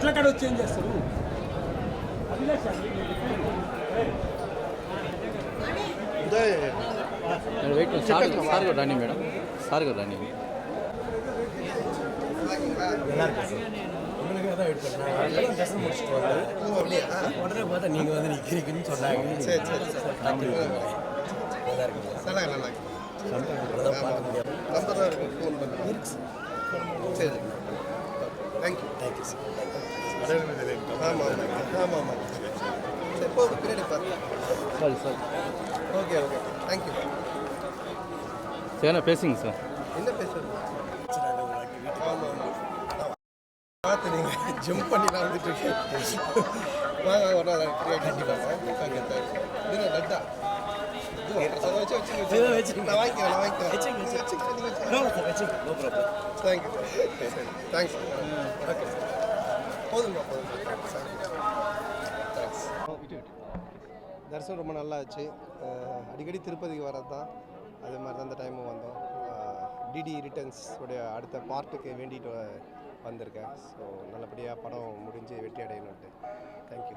బట్టల కాడ వచ్చి ఏం చేస్తారు వెయిట్ సార్ గారు రండి మేడం సార్ గారు రండి உடனே பார்த்தா நீங்கள் வந்து நிற்கிறீங்கன்னு சொன்னாங்க. சரி சரி நல்லா நல்லா நம்பர் தான் இருக்கும் ஃபோன் பண்ணி சரி தேங்க்யூ தேங்க்யூ சார். ஆமாம் ஆமாம் ஆமாம் சரி போதும் பின்னாடி பாருங்க sir sir okay okay thank you சரிண்ணா பேசுங்க சார் என்ன பேசுறது ஆமாம் ஆமாம் பார்த்து நீங்கள் ஜம்ப் பண்ணி நான் வந்துட்டு இருக்கேன் வாங்க ஒரு நாள் ஃப்ரீயாக கண்டிப்பாங்க இது லட்டா நான் வாங்கிக்கிறேன் தேங்க்யூ தேங்க்ஸ் ஓகே போதுங்களா போதும் தேங்க்ஸ் தரிசனம் ரொம்ப நல்லா ஆச்சு அடிக்கடி திருப்பதிக்கு வர்றது தான் அதே மாதிரி தான் இந்த டைமும் வந்தோம் டிடி ரிட்டர்ன்ஸ் உடைய அடுத்த பார்ட்டுக்கு வேண்டிட்டு வந்திருக்கேன் ஸோ நல்லபடியாக படம் முடிஞ்சு வெற்றி அடையணுன்ட்டு தேங்க்யூ